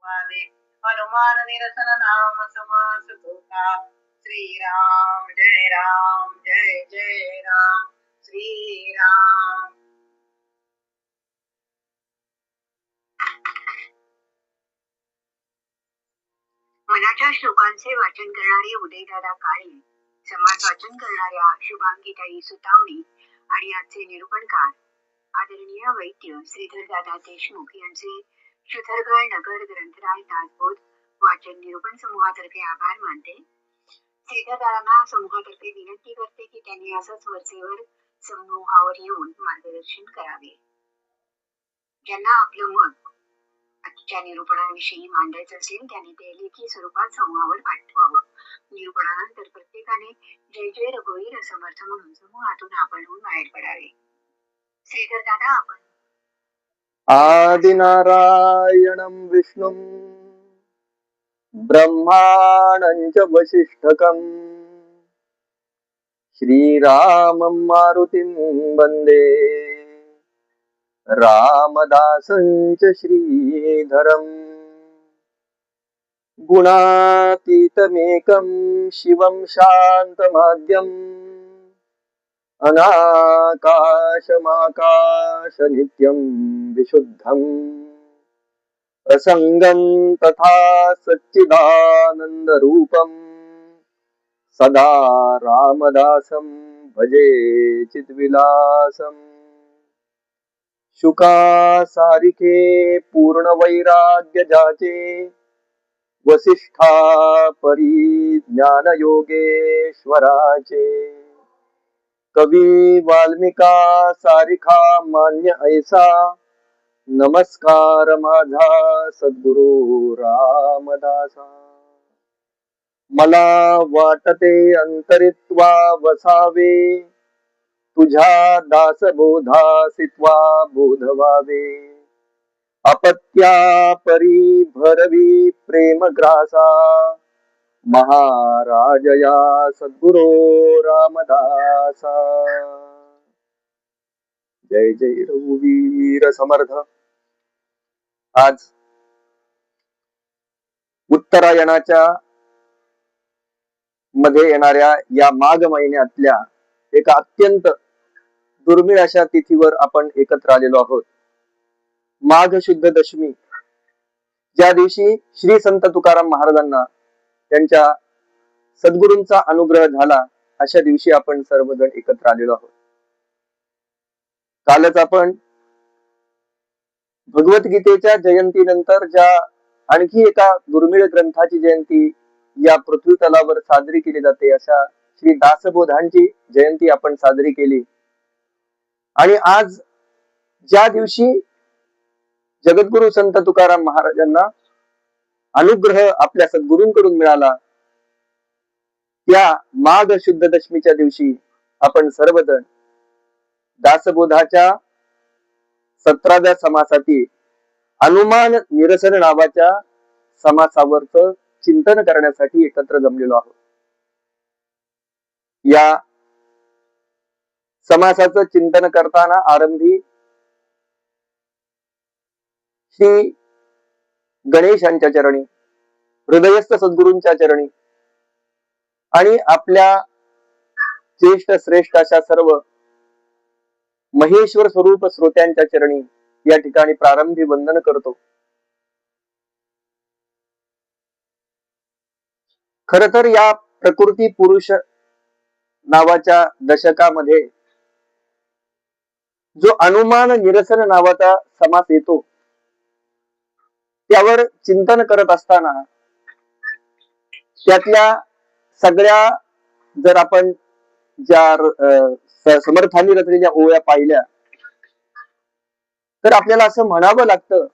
Huawei Hanuman निरसन नाम समास होता. श्रीराम जय जय राम श्रीराम. मनाच्या श्लोकांचे वाचन करणारे उदयदादा काळे, समाज वाचन करणाऱ्या शुभांगीताई सुतावणी आणि आजचे निरूपणकार आदरणीय वैद्य श्रीधरदादा देशमुख यांचे शुथरगड नगर ग्रंथराज दासबोध वाचन निरूपण समूहातर्फे आभार मानते. श्रीधरदादांना समूहातर्फे विनंती करते की त्यांनी असंच वरचेवर समूहावर येऊन मार्गदर्शन करावे. ज्यांना आपलं मत आजच्या निरूपणाविषयी मांडायचं असेल त्यांनी ते लेखी स्वरूपात समूहावर पाठवावं. निरूपणानंतर प्रत्येकाने जय जय रघुवीर समर्थ म्हणून समूहातून आपणहून बाहेर पडावे. श्रीधर दादा आपण. आदिनारायणं विष्णुं ब्रह्माणं च वसिष्ठकं श्रीरामं मारुतिं वन्दे रामदासं च श्रीधरम्. गुणातीतमेकं शिवं शान्तमाद्यम् अनाकाशमाकाशनित्यं विशुद्धम् असंगं तथा सच्चिदानन्दरूपं सदा रामदासं भजे चिद्विलासम्. शुकासारिके पूर्णवैराग्य जाचे वसिष्ठा परी ज्ञानयोगेश्वराचे कवी वाल्मिका सारिखा मान्य ऐसा नमस्कार माझा सद्गुरु रामदासा. मला वाटते अंतरित्वा वसावे तुझ्या दासबोधासित्वा बोधवावे. अपत्या परी भरवी प्रेम ग्रासा महाराजया सद्गुरो रामदासा. जय जय रघुवीर समर्थ. आज उत्तरायणाच्या मध्ये येणाऱ्या या माघ महिन्यातल्या एका अत्यंत दुर्मिळ अशा तिथीवर आपण एकत्र आलेलो आहोत. माघ शुद्ध दशमी, ज्या दिवशी श्री संत तुकाराम महाराजांना त्यांच्या सद्गुरूंचा अनुग्रह झाला, अशा दिवशी आपण सर्वजण एकत्र आलेलो आहोत. कालच आपण भगवद्गीतेच्या जयंतीनंतर ज्या आणखी एका दुर्मिळ ग्रंथाची जयंती या पृथ्वी तलावर साजरी केली जाते, अशा श्री दासबोधांची जयंती आपण साजरी केली. आणि आज ज्या दिवशी जगद्गुरु संत तुकाराम महाराजांना अनुग्रह आपल्या सद्गुरूंकडून मिळाला, त्या माघ शुद्ध दशमीच्या दिवशी आपण सर्वजण दासबोधाच्या 17व्या समासातील हनुमान निरसन नावाच्या समासावरच चिंतन करण्यासाठी एकत्र जमलेलो आहोत. या समासाचं चिंतन करताना आरंभी श्री गणेशांच्या चरणी, हृदयस्थ सद्गुरूंच्या चरणी आणि आपल्या ज्येष्ठ श्रेष्ठ अशा सर्व महेश्वर स्वरूप श्रोत्यांच्या चरणी या ठिकाणी प्रारंभी वंदन करतो. खर तर या प्रकृती पुरुष नावाच्या दशकामध्ये जो हनुमान निरसन नावाचा समास येतो, त्यावर चिंतन करत असताना त्यातल्या सगळ्या जर आपण ज्या समर्थांनी रचलेल्या ओव्या पाहिल्या तर आपल्याला असं म्हणावं लागतं,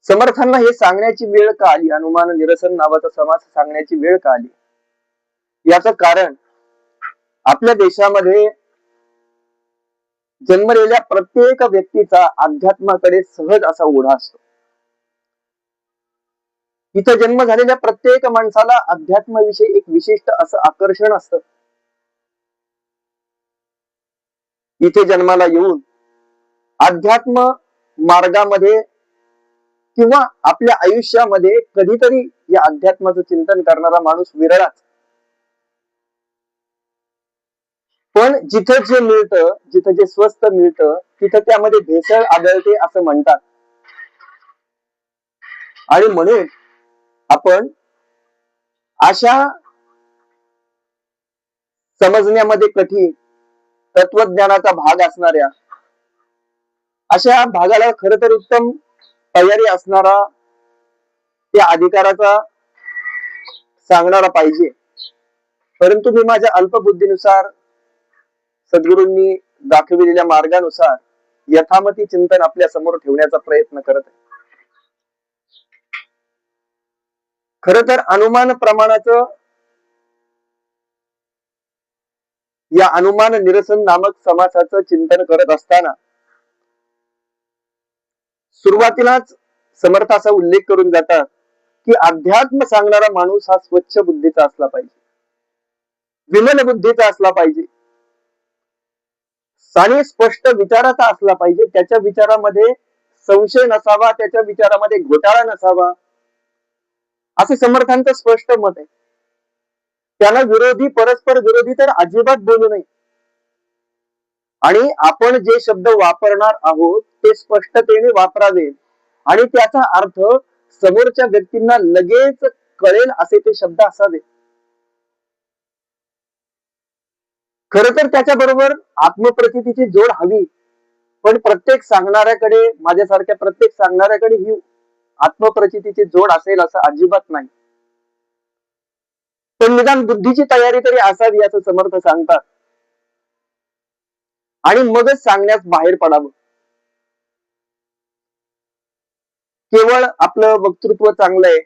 समर्थांना हे सांगण्याची वेळ का आली, हनुमान निरसन नावाचा समास सांगण्याची वेळ का आली? याचं कारण आपल्या देशामध्ये जन्मलेल्या प्रत्येक व्यक्तीचा अध्यात्माकडे सहज असा ओढा असतो. इथं जन्म झालेल्या प्रत्येक माणसाला अध्यात्माविषयी एक विशिष्ट असं आकर्षण असतं. इथे जन्माला येऊन अध्यात्म मार्गामध्ये किंवा आपल्या आयुष्यामध्ये कधीतरी या अध्यात्माचं चिंतन करणारा माणूस विरळाच. पण जिथं जे मिळतं, जिथं जे स्वस्त मिळतं, तिथं त्यामध्ये भेसळ आढळते असं म्हणतात. आणि म्हणून आपण अशा समजण्यामध्ये कठीण तत्वज्ञानाचा भाग असणाऱ्या अशा भागाला खर तर उत्तम तयारी असणारा त्या अधिकाराचा सांगणारा पाहिजे. परंतु मी माझ्या अल्पबुद्धीनुसार सद्गुरूंनी दाखविलेल्या मार्गानुसार यथामती चिंतन आपल्या समोर ठेवण्याचा प्रयत्न करत आहे. खर तर अनुमान प्रमाणाचं या अनुमान निरसन नामक समासाचं चिंतन करत असताना सुरुवातीलाच समर्थ असा उल्लेख करून जातात की अध्यात्म सांगणारा माणूस हा स्वच्छ बुद्धीचा असला पाहिजे, विमल बुद्धीचा असला पाहिजे आणि स्पष्ट विचाराचा असला पाहिजे. त्याच्या विचारामध्ये संशय नसावा, त्याच्या विचारामध्ये घोटाळा नसावा, असे समर्थांचं स्पष्ट मत आहे. त्याला विरोधी, परस्पर विरोधी तर अजिबात बोलू नये. आणि आपण जे शब्द वापरणार आहोत ते स्पष्टतेने वापरावे आणि त्याचा अर्थ समोरच्या व्यक्तींना लगेच कळेल असे ते शब्द असावे. खर तर त्याच्याबरोबर आत्मप्रतीची जोड हवी. पण प्रत्येक सांगणाऱ्याकडे, माझ्यासारख्या प्रत्येक सांगणाऱ्याकडे ही आत्मप्रतीची जोड असेल असं अजिबात नाही. पण निदान बुद्धीची तयारी तरी असावी असं समर्थ सांगतात. आणि मगच सांगण्यास बाहेर पडावं. केवळ आपलं वक्तृत्व चांगलं आहे,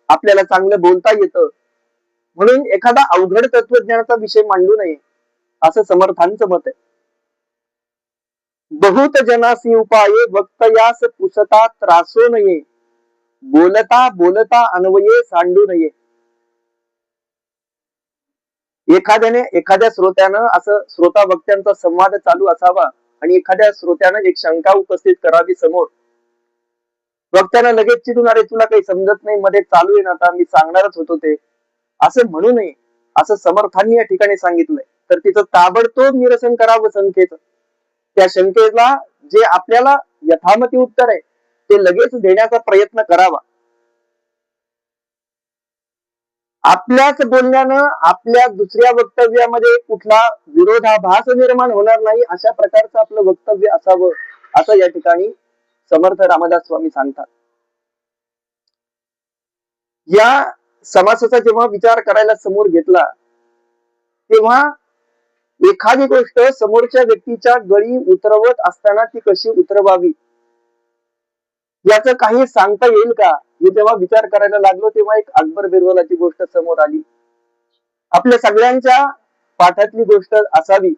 आपल्याला चांगलं बोलता येतं म्हणून एखादा अवघड तत्वज्ञानाचा विषय मांडू नये असं समर्थांचं मत आहे. बहुत जनासी उपाये वक्तयास पुसता त्रासो नये, बोलता बोलता अन्वये सांडू नये. एखाद्या श्रोत्यानं असं श्रोता वक्त्यांचा संवाद चालू असावा आणि एखाद्या श्रोत्यानं एक शंका उपस्थित करावी समोर. वक्त्यानं लगेच चिडून, अरे तुला काही समजत नाही, मध्ये चालू आहे ना, आता मी सांगणारच होतो ते, असं म्हणू नये असं समर्थांनी या ठिकाणी सांगितलंय. तर तिचं ताबडतोब निरसन करावं शंकेचं. त्या शंकेला जे आपल्याला यथामती उत्तर आहे ते लगेच देण्याचा प्रयत्न करावा. आपल्याच बोलण्यानं आपल्या दुसऱ्या वक्तव्यामध्ये कुठला विरोधाभास निर्माण होणार नाही अशा प्रकारचं आपलं वक्तव्य असावं असं या ठिकाणी समर्थ रामदास स्वामी सांगतात. या समासाचा जेव्हा विचार करायला समोर घेतला तेव्हा एखादी गोष्ट समोरच्या व्यक्तीच्या गळी उतरवत असताना ती कशी उतरवावी याचं काही सांगता येईल का, हे जेव्हा विचार करायला लागलो तेव्हा एक अकबर बिरबलाची गोष्ट समोर आली. आपल्या सगळ्यांच्या पाठातली गोष्ट असावी.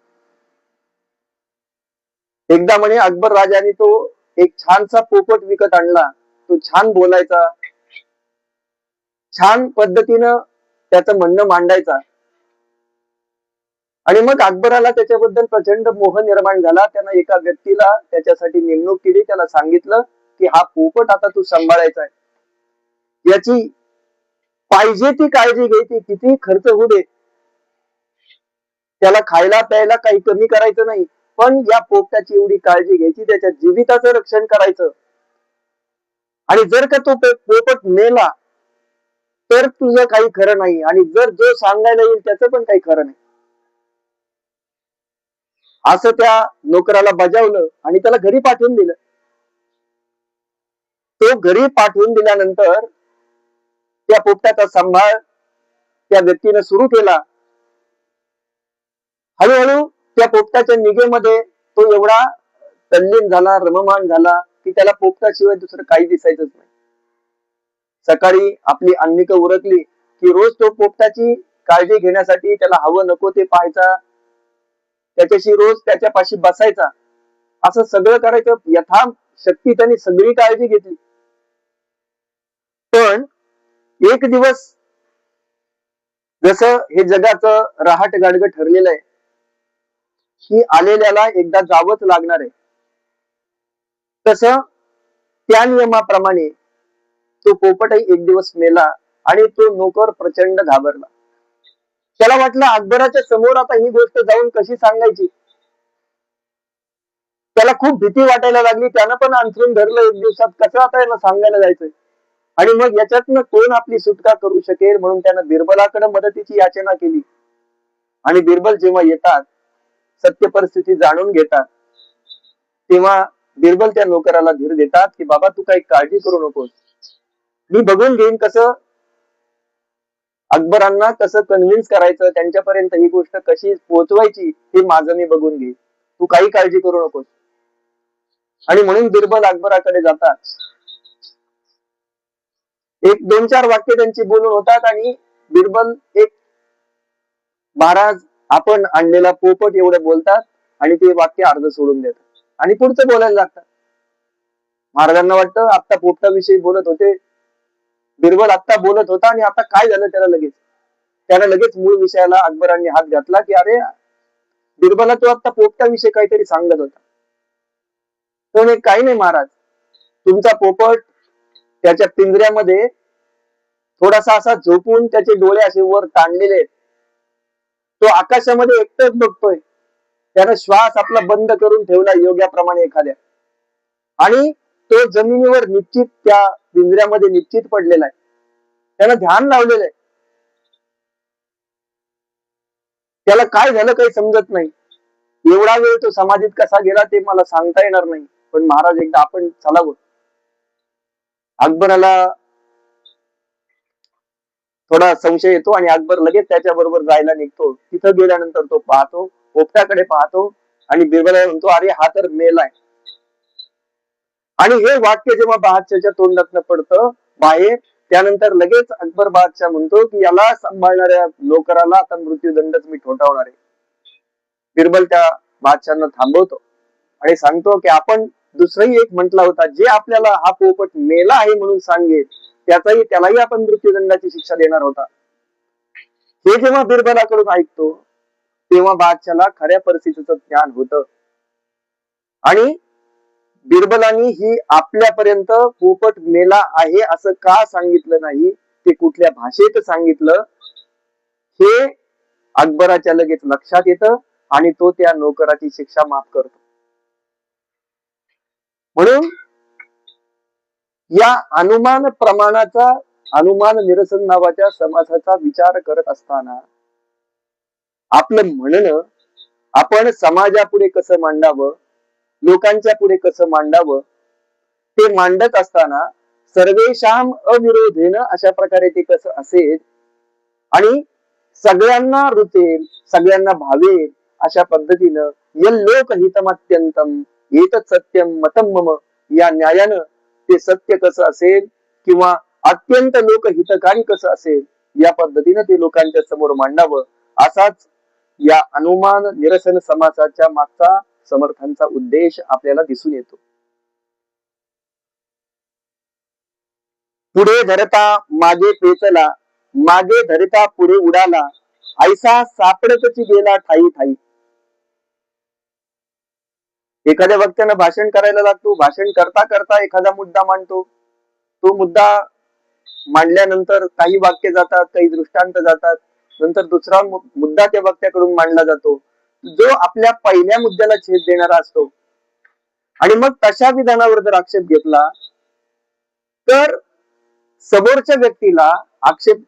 एकदा म्हणे अकबर राजाने तो एक छानसा पोपट विकत आणला. तो छान बोलायचा, छान पद्धतीनं त्याचं म्हणणं मांडायचा. आणि मग अकबराला त्याच्याबद्दल प्रचंड मोह निर्माण झाला. त्यानं एका व्यक्तीला त्याच्यासाठी नेमणूक केली. त्याला सांगितलं की हा पोपट आता तू सांभाळायचा आहे, याची पाहिजे ती काळजी घ्यायची, किती खर्च होऊ दे, त्याला खायला प्यायला काही कमी करायचं नाही, पण या पोपटाची एवढी काळजी घ्यायची, त्याच्या जीविताचं रक्षण करायचं. आणि जर का तो पोपट मेला तर तुझं काही खरं नाही, आणि जर जो सांगायला येईल त्याचं पण काही खरं नाही. असं त्या नोकराला बजावलं आणि त्याला घरी पाठवून दिलं. तो घरी पाठवून दिल्यानंतर त्या पोपटाचा सांभाळ त्या व्यक्तीने सुरू केला. हळूहळू त्या पोपटाच्या निगेमध्ये तो एवढा तल्लीन झाला, रममान झाला की त्याला पोपटाशिवाय दुसरं काही दिसायचंच नाही. सकाळी आपली अन्निक उरकली की रोज तो पोपटाची काळजी घेण्यासाठी त्याला हवं नको ते पाहायचा, त्याच्याशी रोज त्याच्यापाशी बसायचा, असं सगळं करायचं. यथाशक्ती त्यांनी सगळी काळजी घेतली. पण एक दिवस, जसं हे जगाचं रहाट गाडगं ठरलेलं आहे की आलेल्याला एकदा जावंच लागणार आहे, तसं त्या नियमाप्रमाणे तो पोपटही एक दिवस मेला आणि तो नोकर प्रचंड घाबरला. त्याला वाटलं अकबराच्या समोर आता ही गोष्ट जाऊन कशी सांगायची. त्याला खूप भीती वाटायला लागली. त्यानं पण अंथरून धरलं एक दिवसात, कसं आता याला सांगायला जायचंय. आणि मग याच्यातनं कोण आपली सुटका करू शकेल म्हणून त्यानं बिरबलाकडे मदतीची याचना केली. आणि बिरबल जेव्हा येतात, सत्य परिस्थिती जाणून घेतात, तेव्हा बिरबल त्या नोकराला धीर देतात की बाबा तू काही काळजी करू नकोस, मी बघून घेईन कसं अकबरांना कसं कन्व्हिन्स करायचं, त्यांच्यापर्यंत ही गोष्ट कशी पोहोचवायची हे माझं मी बघून घेईन, तू काही काळजी करू नकोस. आणि म्हणून बिरबल अकबराकडे जातात. एक 2-4 वाक्य त्यांची बोलून होतात आणि बिरबल एक महाराज आपण आणलेला पोपट एवढं बोलतात आणि ते वाक्य अर्ध सोडून देतात आणि पुढचं बोलायला लागतात. महाराजांना वाटतं आता पोपटाविषयी बोलत होते, बिरबल आता बोलत होता आणि आता काय झालं त्याला लगेच मूळ विषयाला अकबरांनी हात घातला की अरे बिरबला तो आता पोपटाविषयी काहीतरी सांगत होता. तो म्हणे काही नाही महाराज, तुमचा पोपट त्याच्या पिंजऱ्यामध्ये थोडासा असा झोपून त्याचे डोळे असे वर ताणलेले आहेत, तो आकाशामध्ये एकटच बघतोय, त्यानं श्वास आपला बंद करून ठेवला योग्याप्रमाणे एखाद्या, आणि तो जमिनीवर निश्चित त्या पिंजऱ्यामध्ये निश्चित पडलेला आहे, त्यानं ध्यान लावलेलं आहे. त्याला काय झालं काही समजत नाही. एवढा वेळ तो समाधीत कसा गेला ते मला सांगता येणार नाही, पण महाराज एकदा आपण चलावं. अकबराला थोडा संशय येतो आणि अकबर लगेच त्याच्या बरोबर जायला निघतो. तिथं गेल्यानंतर तो पाहतो, पोपटाकडे पाहतो आणि बिरबलाला म्हणतो अरे हा तर मेलाय. आणि हे वाक्य जेव्हा बादशाहच्या तोंडातनं पडतं बाहेर, त्यानंतर लगेच अकबर बादशाह म्हणतो की याला सांभाळणाऱ्या नोकराला आता मृत्यूदंडच मी ठोठावणार आहे. बिरबल त्या बादशाहांना थांबवतो आणि सांगतो की आपण दुसरंही एक म्हटला होता, जे आपल्याला हा पोपट मेला आहे म्हणून सांगेल त्यालाही आपण मृत्यूदंडाची शिक्षा देणार होता. हे जेव्हा बिरबलाकडून ऐकतो तेव्हा बादशाला खऱ्या परिस्थितीचं ज्ञान होतं आणि बिरबलांनी ही आपल्यापर्यंत पोपट मेला आहे असं का सांगितलं नाही, ते कुठल्या भाषेत सांगितलं हे अकबराच्या लगेच लक्षात येतं आणि तो त्या नोकराची शिक्षा माफ करतो. म्हणून या अनुमान प्रमाणाचा, अनुमान निरसन नावाच्या समासाचा विचार करत असताना आपलं म्हणणं आपण समाजापुढे कसं मांडावं, लोकांच्या पुढे कसं मांडावं, ते मांडत असताना सर्वेशाम अविरोधेन अशा प्रकारे ते कसं असेल आणि सगळ्यांना रुचेल, सगळ्यांना भावेल अशा पद्धतीनं यल्लोक हितमत्यंतम एतत् सत्यम मतम मम या न्यायानं ते सत्य कसं असेल किंवा अत्यंत लोकहितकारी कसं असेल या पद्धतीनं ते लोकांच्या समोर मांडावं, असाच या अनुमान निरसन समासाच्या मागचा समर्थांचा उद्देश आपल्याला दिसून येतो. पुढे धरता मागे पेचला, मागे धरता पुढे उडाला, ऐसा सापडतची गेला ठाई ठाई. एखाद्या वक्त्यानं भाषण करायला लागतो, भाषण करता करता एखादा मुद्दा मांडतो, तो मुद्दा मांडल्यानंतर काही वाक्य जातात, काही दृष्टांत जातात, नंतर दुसरा मुद्दा त्या वक्त्याकडून मांडला जातो जो आपल्या पहिल्या मुद्द्याला छेद देणारा असतो. आणि मग तशा विधानावर जर आक्षेप घेतला तर समोरच्या व्यक्तीला आक्षेप,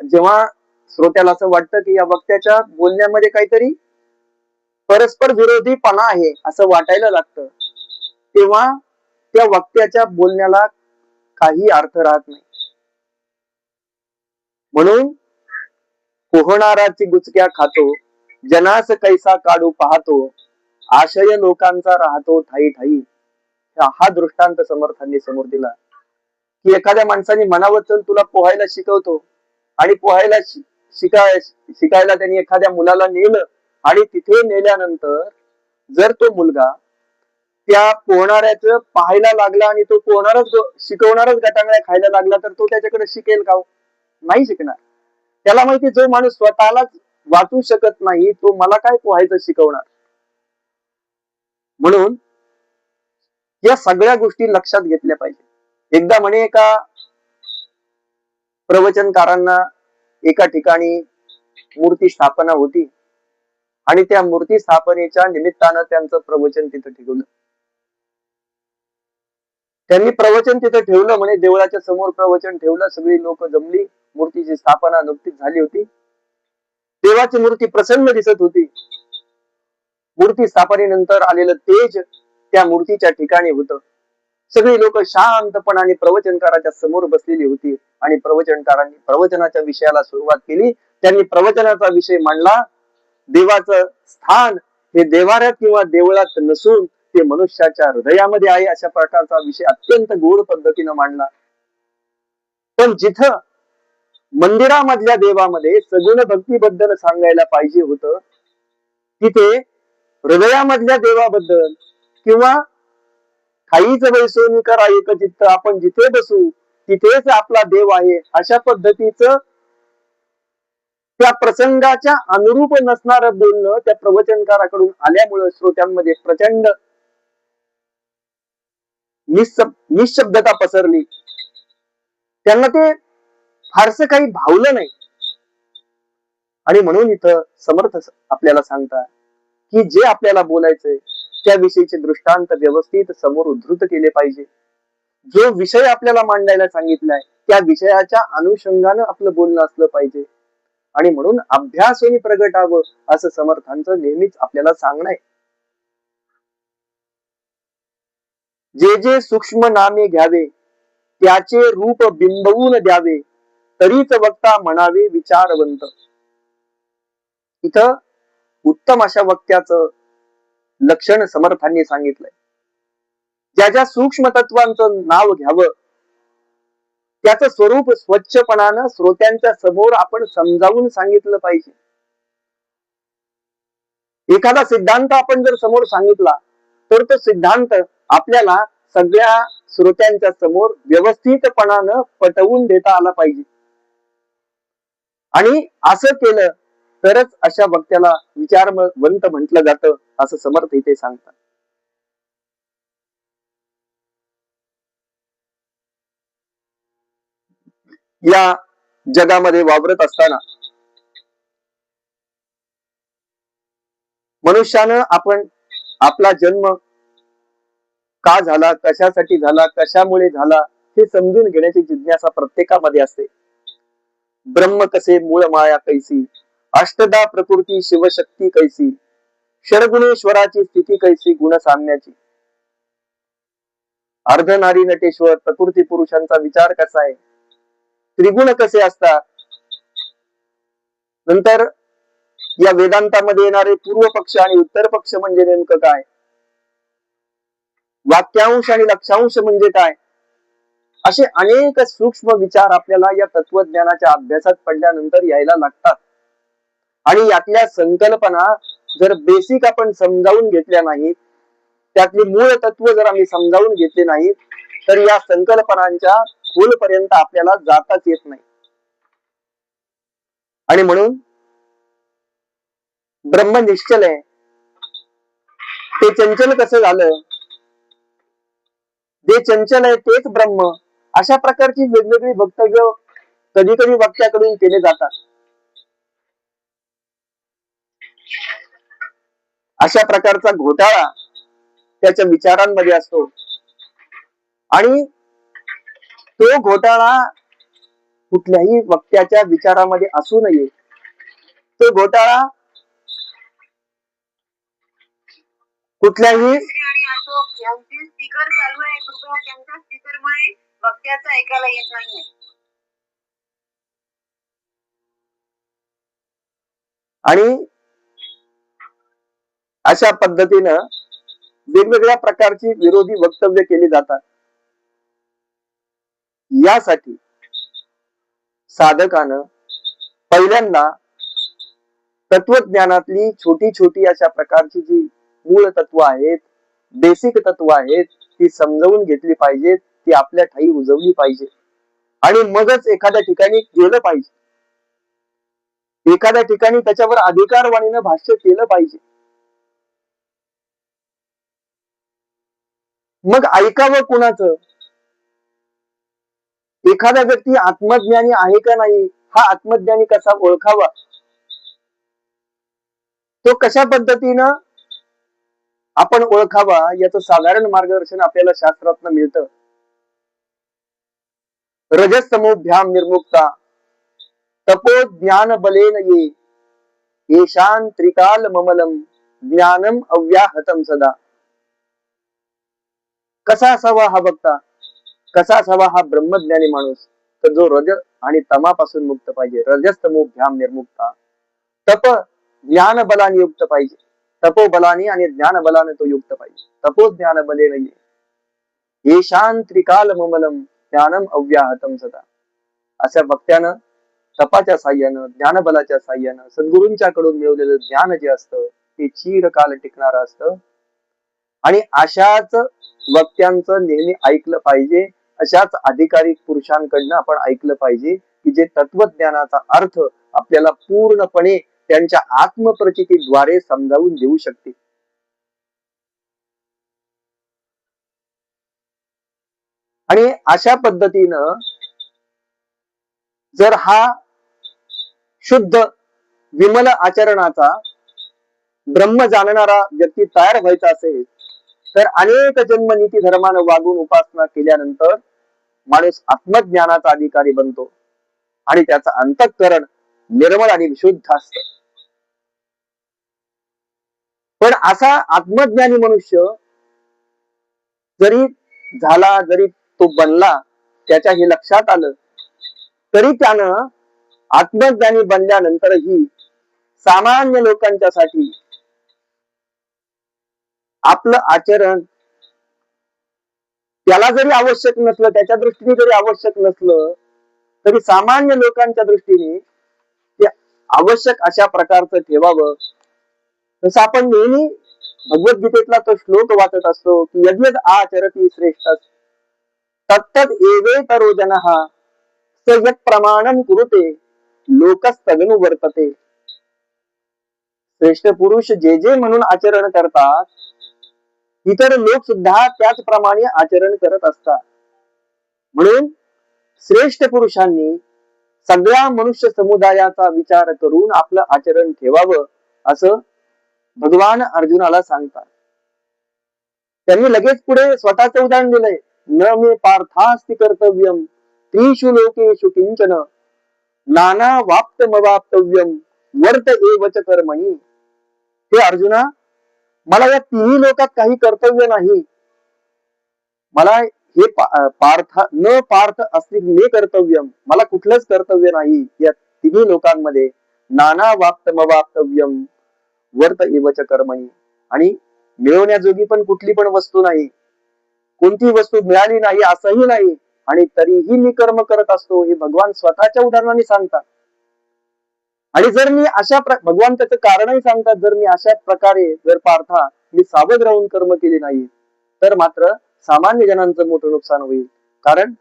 जेव्हा श्रोत्याला असं वाटतं की या वक्त्याच्या बोलण्यामध्ये काहीतरी परस्पर विरोधीपणा आहे असं वाटायला लागतं, तेव्हा त्या वक्त्याच्या बोलण्याला काही अर्थ राहत नाही. म्हणून पोहणाराची गुचक्या खातो, जनास कैसा काढू पाहतो, आशय लोकांचा राहतो ठाई ठाई. हा दृष्टांत समर्थांनी समोर दिला की एखाद्या माणसाने म्हणावं चल तुला पोहायला शिकवतो, आणि पोहायला शिकायला त्यांनी एखाद्या मुलाला नेलं आणि तिथे नेल्यानंतर जर तो मुलगा त्या पोहणाऱ्याच पाहायला लागला आणि तो शिकवणारच गटांगळ्या खायला लागला तर तो त्याच्याकडे शिकेल का? नाही शिकणार. त्याला माहिती जो माणूस स्वतःलाच वाचू शकत नाही तो मला काय पोहायचं शिकवणार. म्हणून या सगळ्या गोष्टी लक्षात घेतल्या पाहिजे. एकदा म्हणे एका प्रवचनकारांना एका ठिकाणी मूर्ती स्थापना होती आणि त्या मूर्ती स्थापनेच्या निमित्तानं त्यांचं प्रवचन तिथं ठेवलं. त्यांनी प्रवचन तिथं ठेवलं, म्हणे देवळाच्या समोर प्रवचन ठेवलं, सगळी लोक जमली, मूर्तीची स्थापना नुकतीच झाली होती. देवाची मूर्ती प्रसन्न दिसत होती. मूर्ती स्थापनेनंतर आलेलं तेज त्या मूर्तीच्या ठिकाणी होतं. सगळी लोक शांतपणाने प्रवचनकाराच्या समोर बसलेली होती आणि प्रवचनकारांनी प्रवचनाच्या विषयाला सुरुवात केली. त्यांनी प्रवचनाचा विषय मांडला, देवाचं स्थान हे देवाऱ्यात किंवा देवळात नसून ते मनुष्याच्या हृदयामध्ये आहे, अशा प्रकारचा विषय अत्यंत गोड पद्धतीनं मांडला. पण जिथं मंदिरामधल्या देवामध्ये सगुण भक्तीबद्दल सांगायला पाहिजे होतं, तिथे हृदयामधल्या देवाबद्दल किंवा काहीच वैसोनी करा एकचित्त, आपण जिथे बसू तिथेच आपला देव आहे, अशा पद्धतीचं त्या प्रसंगाच्या अनुरूप नसणारं बोलणं त्या प्रवचनकाराकडून आल्यामुळे श्रोत्यांमध्ये प्रचंड निशब्दता पसरली. त्यांना ते फारसं काही भावलं नाही. आणि म्हणून इथं समर्थ आपल्याला सांगतात की जे आपल्याला बोलायचंय त्याविषयीचे दृष्टांत व्यवस्थित समोर उद्धृत केले पाहिजे. जो विषय आपल्याला मांडायला सांगितलाय त्या विषयाच्या अनुषंगानं आपलं बोलणं असलं पाहिजे. आणि म्हणून अभ्यासोनी प्रगटावं असं समर्थांचं नेहमीच आपल्याला सांगणं आहे. जे जे सूक्ष्म नामे घ्यावे त्याचे रूप बिंबवून द्यावे, तरीच वक्ता म्हणावे विचारवंत. इथं उत्तम अशा वक्त्याचं लक्षण समर्थांनी सांगितलंय. ज्या ज्या सूक्ष्म तत्वांचं नाव घ्यावं त्याचं स्वरूप स्वच्छपणानं श्रोत्यांच्या समोर आपण समजावून सांगितलं पाहिजे. एखादा सिद्धांत आपण जर समोर सांगितला तर तो सिद्धांत आपल्याला सगळ्या श्रोत्यांच्या समोर व्यवस्थितपणानं पटवून देता आला पाहिजे. आणि असं केलं तरच अशा वक्त्याला विचारवंत म्हटलं जातं, असं समर्थ इथे सांगतात. या जगामध्ये वावरत असताना मनुष्यानं आपण आपला जन्म का झाला, कशासाठी झाला, कशामुळे झाला हे समजून घेण्याची जिज्ञासा प्रत्येकामध्ये असते. ब्रह्म कसे मूळ माया कैसी, अष्टदा प्रकृती शिवशक्ती कैसी, षडगुणेश्वराची स्थिती कैसी गुण साम्याची. अर्धनारी नटेश्वर प्रकृती पुरुषांचा विचार कसा आहे, त्रिगुण कसे असतात. नंतर या वेदांतामध्ये येणारे पूर्व पक्ष आणि उत्तर पक्ष म्हणजे नेमकं काय, वाक्यांश आणि लक्षांश म्हणजे काय, असे अनेक सूक्ष्म विचार आपल्याला या तत्वज्ञानाच्या अभ्यासात पडल्यानंतर यायला लागतात. आणि यातल्या संकल्पना जर बेसिक आपण समजावून घेतल्या नाहीत, त्यातली मूळ तत्व जर आम्ही समजावून घेतले नाहीत, तर या संकल्पनांच्या खोलपर्यंत आपल्याला जाताच येत नाही. आणि म्हणून ब्रह्म निश्चल आहे, ते चंचल कसं झालं, जे चंचल आहे तेच ब्रह्म, अशा प्रकारची वेगवेगळी वक्तव्य कधी कधी वक्त्याकडून केले जातात. अशा प्रकारचा घोटाळा त्याच्या विचारांमध्ये असतो आणि तो घोटाळा कुठल्याही वक्त्याच्या विचारामध्ये असू नये. तो घोटाळा कुठल्याही स्पीकर चालू आहे, कृपया त्यांच्या स्पीकरमुळे वक्त्याचं ऐकायला येत नाहीये. आणि अशा पद्धतीनं वेगवेगळ्या प्रकारची विरोधी वक्तव्य केली जातात. यासाठी साधकानं पहिल्यांदा तत्वज्ञानातली छोटी छोटी अशा प्रकारची जी मूळ तत्व आहेत, बेसिक तत्व आहेत, ती समजावून घेतली पाहिजेत, ती आपल्या ठाई उजवली पाहिजे आणि मगच एखाद्या ठिकाणी गेलं पाहिजे. एखाद्या ठिकाणी त्याच्यावर अधिकारवाणीनं भाष्य केलं पाहिजे. मग ऐकावं कुणाचं, एखादा व्यक्ती आत्मज्ञानी आहे का नाही, हा आत्मज्ञानी कसा ओळखावा, तो कशा पद्धतीनं आपण ओळखावा, याचं साधारण मार्गदर्शन आपल्याला शास्त्रातनं मिळतं. रजस्तमोभ्याम निर्मुक्ता तपो ज्ञान बलेन ये येशान त्रिकाल ममलम ज्ञानम अव्याहतम सदा. कसा असावा हा भक्ता, कसा असावा हा ब्रह्मज्ञानी माणूस, तर जो रज आणि तमापासून मुक्त पाहिजे. रजस्तमोभ्याम निर्मुक्ता, तप ज्ञान बलाने युक्त पाहिजे, तपो बलाने आणि ज्ञान बलाने तो युक्त पाहिजे. तपो ज्ञान बले नाहीये येशान त्रिकाल ममलम ज्ञानम अव्याहतम सदा. अशा भक्त्यानं तपाच्या साह्यानं, ज्ञानबलाच्या साह्यानं, सद्गुरूंच्या कडून मिळवलेलं ज्ञान जे असतं ते चिरकाल टिकणारं असतं. आणि अशाच वक्त्यांचं नेहमी ऐकलं पाहिजे, अशाच अधिकारी पुरुषांकडनं आपण ऐकलं पाहिजे की जे तत्वज्ञानाचा अर्थ आपल्याला पूर्णपणे त्यांच्या आत्मप्रचितीद्वारे समजावून देऊ शकते. आणि अशा पद्धतीनं जर हा शुद्ध विमल आचरणाचा ब्रह्म जाणणारा व्यक्ती तयार व्हायचा असेल, तर अनेक जन्म नीती धर्मानं वागून उपासना केल्यानंतर माणूस आत्मज्ञानाचा अधिकारी बनतो आणि त्याचं अंतःकरण निर्मळ आणि विशुद्ध असत. पण असा आत्मज्ञानी मनुष्य जरी झाला, जरी तो बनला, त्याच्या हे लक्षात आलं, तरी त्यानं आत्मज्ञानी बनल्यानंतरही सामान्य लोकांच्यासाठी आपलं आचरण त्याला जरी आवश्यक नसलं, त्याच्या दृष्टीने जरी आवश्यक नसलं, तरी सामान्य लोकांच्या दृष्टीने ते आवश्यक अशा प्रकारचं ठेवावं. जसं आपण नेहमी भगवद्गीतेतला तो श्लोक वाचत असतो की यद्यद आचरती श्रेष्ठ तत्तद एवेतरो जनः स यत् प्रमाणं कुरुते लोकस्तगनु वर्तते. श्रेष्ठ पुरुष जे जे म्हणून आचरण करतात, इतर लोक सुद्धा त्याचप्रमाणे आचरण करत असतात. म्हणून श्रेष्ठ पुरुषांनी सगळ्या मनुष्य समुदायाचा विचार करून आपलं आचरण ठेवावं, असं भगवान अर्जुनाला सांगतात. त्यांनी लगेच पुढे स्वतःचं उदाहरण दिलंय. न मे पार्थास्ति कर्तव्यम त्रिषु लोकेषु किंचन नाना वाप्तमवाप्तव्यम वर्त एवच कर्मणी. हे अर्जुना, मला या तिन्ही लोकात काही कर्तव्य नाही. मला हे न पार्थ अस्ति मे कर्तव्यम, मला कुठलंच कर्तव्य नाही या तिन्ही लोकांमध्ये. नाना वाप्तमवाप्तव्यम वर्त एवच कर्मणी, आणि मिळवण्याजोगी पण कुठली पण वस्तू नाही, कोणती वस्तू मिळाली नाही असंही नाही, आणि तरीही मी कर्म करत असतो, हे भगवान स्वतःच्या उदाहरणाने सांगतात. आणि जर मी अशा भगवान त्याचं कारणही सांगतात, जर मी अशा प्रकारे जर पार्था मी सावध राहून कर्म केले नाही, तर मात्र सामान्य जनांचं मोठं नुकसान होईल. कारण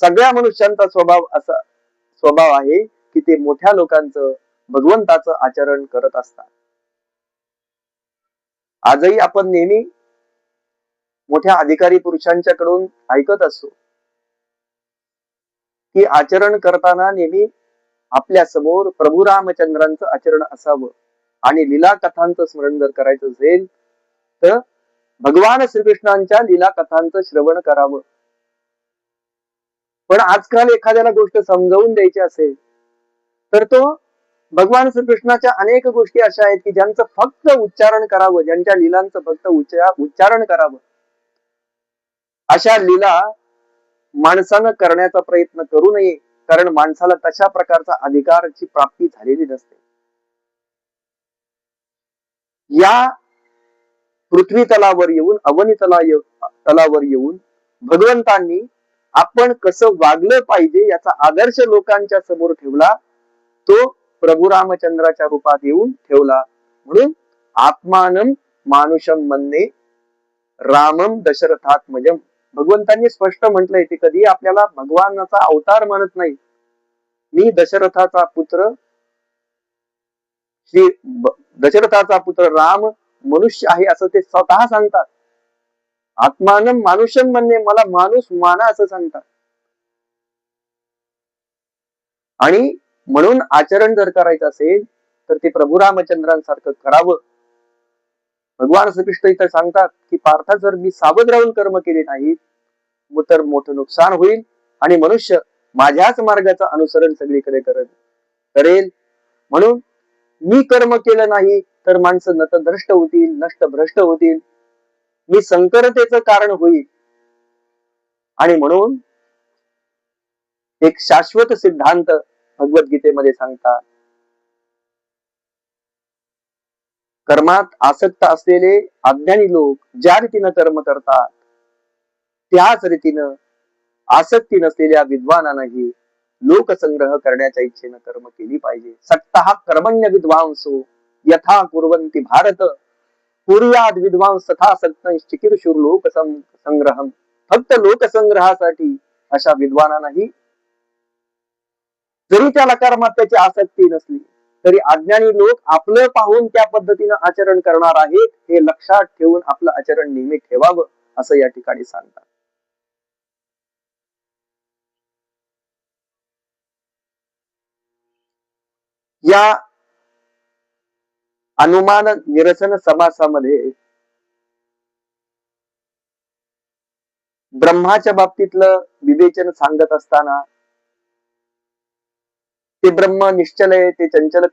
सगळ्या मनुष्यांचा स्वभाव आहे की ते मोठ्या लोकांचं, भगवंताचं आचरण करत असतात. आजही आपण नेहमी मोठ्या अधिकारी पुरुषांच्याकडून ऐकत असतो की आचरण करताना नेहमी आपल्या समोर प्रभू रामचंद्रांचं आचरण असावं, आणि लीला कथांचं स्मरण जर करायचं असेल तर भगवान श्रीकृष्णांच्या लीला कथांचं श्रवण करावं. पण आजकाल एखाद्याला गोष्ट समजावून द्यायची असेल तर तो भगवान श्रीकृष्णाच्या अनेक गोष्टी अशा आहेत की ज्यांचं फक्त उच्चारण करावं, ज्यांच्या लीलांचं फक्त उच्चारण करावं, अशा लीला माणसानं करण्याचा प्रयत्न करू नये. कारण माणसाला तशा प्रकारचा अधिकारची प्राप्ती झालेली नसते. या पृथ्वी तलावर येऊन, अवनी तलावर येऊन भगवंतांनी आपण कसं वागलं पाहिजे याचा आदर्श लोकांच्या समोर ठेवला, तो प्रभू रामचंद्राच्या रूपात येऊन ठेवला. म्हणून आत्मानं मानुषम मन्ये रामम दशरथात्मजम. भगवंतांनी स्पष्ट म्हटलंय, ते कधी आपल्याला भगवानाचा अवतार मानत नाही. मी दशरथाचा पुत्र, श्री दशरथाचा पुत्र राम मनुष्य आहे असं ते स्वतः सांगतात. आत्मानं मानुषम म्हणणे, मला माणूस माना असं सांगतात. आणि म्हणून आचरण जर करायचं असेल तर ते प्रभू रामचंद्रांसारखं करावं. भगवान श्रीकृष्ण इथं सांगतात की पार्था, जर मी सावध राहून कर्म केले नाहीत तर मोठं नुकसान होईल आणि मनुष्य माझ्याच मार्गाचं अनुसरण सगळीकडे करेल. म्हणून मी कर्म केलं नाही तर माणसं नतद्रष्ट होतील, नष्टभ्रष्ट होतील, मी संकरतेचं कारण होईल. आणि म्हणून एक शाश्वत सिद्धांत भगवद्गीतेमध्ये सांगतात, कर्मात आसक्त असलेले अज्ञानी लोक ज्या रीतीनं कर्म करतात त्याच रीतीनं आसक्ती नसलेल्या विद्वानांनाही लोकसंग्रह करण्याच्या इच्छेनं कर्म केली पाहिजे. सत्तः कर्मण्य विद्वांसो यथा कुर्वन्ति भारत कुर्याद विद्वांस तथा सक्तं चिकीर्षुर लोक संग्रहम. फक्त लोकसंग्रहासाठी अशा विद्वानांनाही जरी त्याला कर्मात त्याची आसक्ती नसली तरी अज्ञानी लोक आपलं पाहून त्या पद्धतीनं आचरण करणार आहेत हे लक्षात ठेवून आपलं आचरण नेहमी ठेवावं असं या ठिकाणी सांगतात. या अनुमान निरसन समासामध्ये ब्रह्माच्या बाबतीतलं विवेचन सांगत असताना ते ब्रह्म निश्चल आहे, ते चंचल,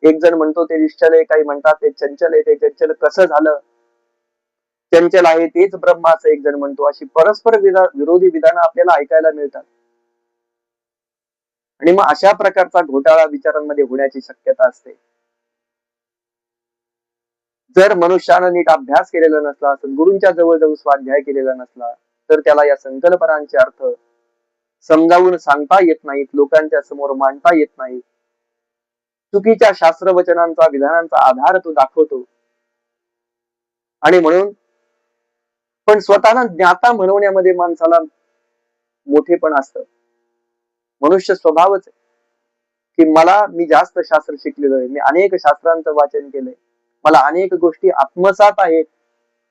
एक जण म्हणतो ते निश्चल आहे, काही म्हणतात ते चंचल आहे, ते चंचल कसं झालं, चंचल आहे तेच ब्रह्म असं एक जण म्हणतो. अशी परस्पर विरोधी विधानं आपल्याला ऐकायला मिळतात. आणि मग अशा प्रकारचा घोटाळा विचारांमध्ये होण्याची शक्यता असते. जर मनुष्यानं नीट अभ्यास केलेला नसला, सद्गुरूंच्या जवळ जाऊन स्वाध्याय केलेला नसला तर त्याला या संकल्पनांचे अर्थ समजावून सांगता येत नाहीत, लोकांच्या समोर मांडता येत नाहीत. चुकीच्या शास्त्रवचनांचा, विधानांचा आधार तो दाखवतो. आणि म्हणून पण स्वतःला ज्ञाता म्हणवण्यामध्ये माणसाला मोठे पण असतं. मनुष्य स्वभावच आहे की मी जास्त शास्त्र शिकलेलो आहे, मी अनेक शास्त्रांचं वाचन केलंय, मला अनेक गोष्टी आत्मसात आहेत,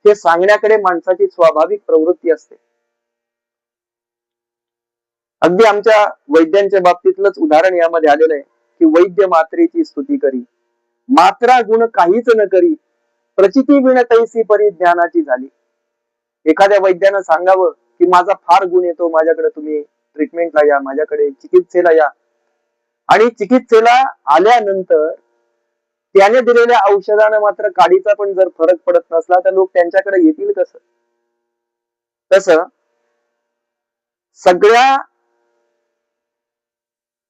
हे सांगण्याकडे माणसाची स्वाभाविक प्रवृत्ती असते. अगदी आमच्या वैद्यांच्या बाबतीतलंच उदाहरण यामध्ये आलेलं आहे की वैद्य मात्रेची स्तुती करी, मात्रा गुण काहीच न करी, प्रचिती विण तैसी परी ज्ञानाची झाली. एखाद्या वैद्यानं सांगावं की माझा फार गुण येतो, माझ्याकडे तुम्ही ट्रीटमेंटला या, माझ्याकडे चिकित्सेला या, आणि चिकित्सेला आल्यानंतर त्याने दिलेल्या औषधानं मात्र काडीचा पण जर फरक पडत नसला तर लोक त्यांच्याकडे येतील कसं? तसं सगळ्या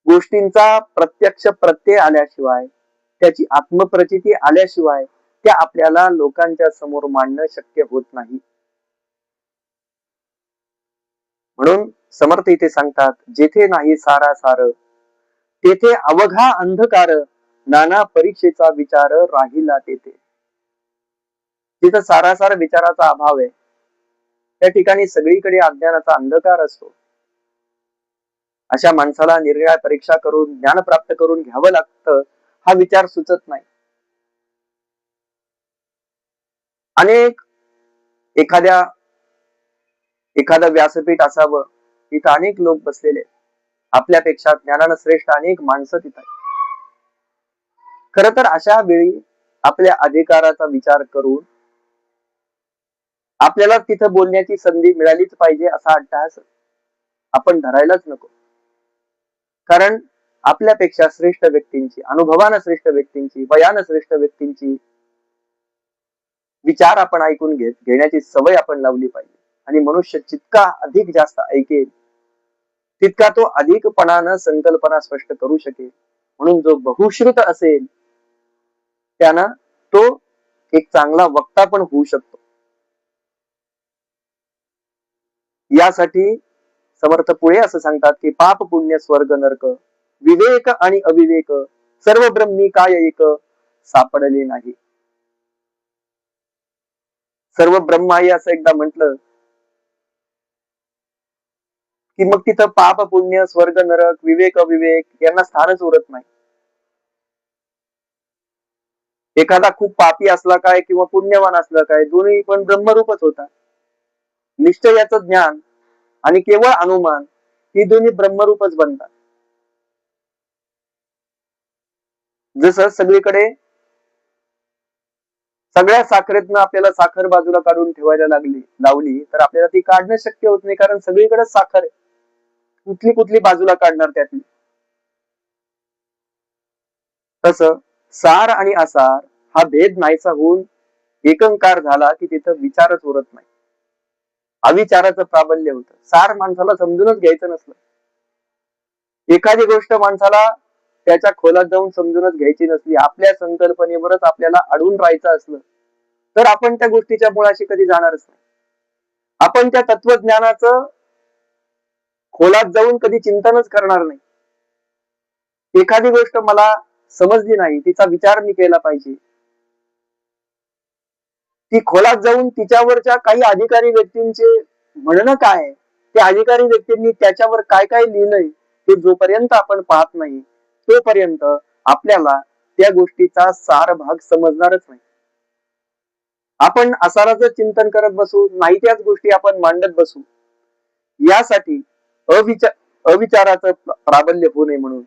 गोष्टींचा प्रत्यक्ष प्रत्यय आल्याशिवाय, त्याची आत्मप्रचिती आल्याशिवाय त्या आपल्याला लोकांच्या समोर मांडणं शक्य होत नाही. म्हणून समर्थ इथे सांगतात, जेथे नाही सारासार तेथे अवघा अंधकार, नाना परीक्षेचा विचार राहिला तेथे. जिथं सारासार विचाराचा अभाव आहे त्या ठिकाणी सगळीकडे अज्ञानाचा अंधकार असतो. अशा माणसाला निर्णय परीक्षा करून ज्ञान प्राप्त करून घ्यावं लागतं, हा विचार सुचत नाही. अनेक एखादं व्यासपीठ असावं, तिथं अनेक लोक बसलेले, आपल्यापेक्षा ज्ञानानं श्रेष्ठ अनेक माणसं तिथं. खर तर अशा वेळी आपल्या अधिकाराचा विचार करून आपल्याला तिथं बोलण्याची संधी मिळालीच पाहिजे असा अट्टहास आपण धरायलाच नको. कारण आपल्यापेक्षा श्रेष्ठ व्यक्तींची, अनुभवानं श्रेष्ठ व्यक्तींची, वयानं श्रेष्ठ व्यक्तींची विचार आपण ऐकून घेण्याची सवय आपण लावली पाहिजे. आणि मनुष्य जितका अधिक जास्त ऐकेल तितका तो अधिकपणानं संकल्पना स्पष्ट करू शकेल. म्हणून जो बहुश्रुत असेल त्यानं तो एक चांगला वक्ता पण होऊ शकतो. यासाठी समर्थ पुढे असं सांगतात की पाप पुण्य स्वर्ग नरक, विवेक आणि अविवेक, सर्व ब्रह्मी काय एक, सापडले नाही. सर्व ब्रह्म आहे असं एकदा म्हटलं की मग तिथं पाप पुण्य, स्वर्ग नरक, विवेक अविवेक यांना स्थानच उरत नाही. एखादा खूप पापी असला काय किंवा पुण्यवान असला काय, दोन्ही पण ब्रह्मरूपच होता. निश्चयाचं ज्ञान आणि केवळ अनुमान ही दोन्ही ब्रह्मरूपच बनतात. जसं सगळीकडे सगळ्या साखरेतनं आपल्याला साखर बाजूला काढून ठेवायला लावली तर आपल्याला ती काढणं शक्य होत नाही, कारण सगळीकडे साखर आहे. कुठली कुठली बाजूला काढणार त्यातली. तसं सार आणि आसार हा भेद नाहीसा होऊन एकंकार झाला की तिथं विचारच उरत नाही, अविचाराचं प्राबल्य होतं. सार माणसाला समजूनच घ्यायचं नसलं, एखादी गोष्ट माणसाला त्याच्या खोलात जाऊन समजूनच घ्यायची नसली, आपल्या संकल्पनेवरच आपल्याला अडून राहायचं असलं तर आपण त्या गोष्टीच्या मुळाशी कधी जाणारच नाही. आपण त्या तत्वज्ञानाचं खोलात जाऊन कधी चिंतनच करणार नाही. एखादी गोष्ट मला समजली नाही, तिचा विचार मी केला पाहिजे, ती खोलात जाऊन तिच्यावरच्या काही अधिकारी व्यक्तींचे म्हणणं काय, त्या अधिकारी व्यक्तींनी त्याच्यावर काय काय लिहिलंय ते जोपर्यंत आपण पाहत नाही तोपर्यंत आपल्याला त्या गोष्टीचा सार भाग समजणारच नाही. आपण आसाराचं चिंतन करत बसू, नाही त्याच गोष्टी आपण मांडत बसू. यासाठी अविचाराचं प्राबल्य होऊ नये म्हणून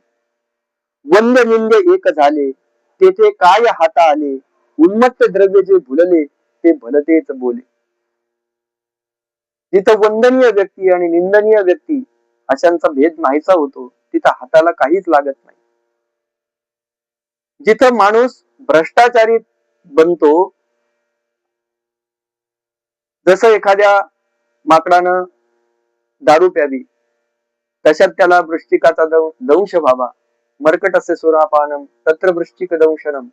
वंद्य निंद्य एक झाले, तेथे काय हाता आले, उन्मत्त द्रव्य जे भुलले ते भलतेच बोले. जिथं वंदनीय व्यक्ती आणि निंदनीय व्यक्ती अशांचा भेद नाहीसा होतो, तिथं हाताला काहीच लागत नाही. जिथं माणूस भ्रष्टाचारी बनतो, जसं एखाद्या माकडानं दारू प्यावी तशात त्याला वृश्चिकाचा दंश व्हावा, मर्कट असे सुरापानम तत्र वृश्चिक दंशनम,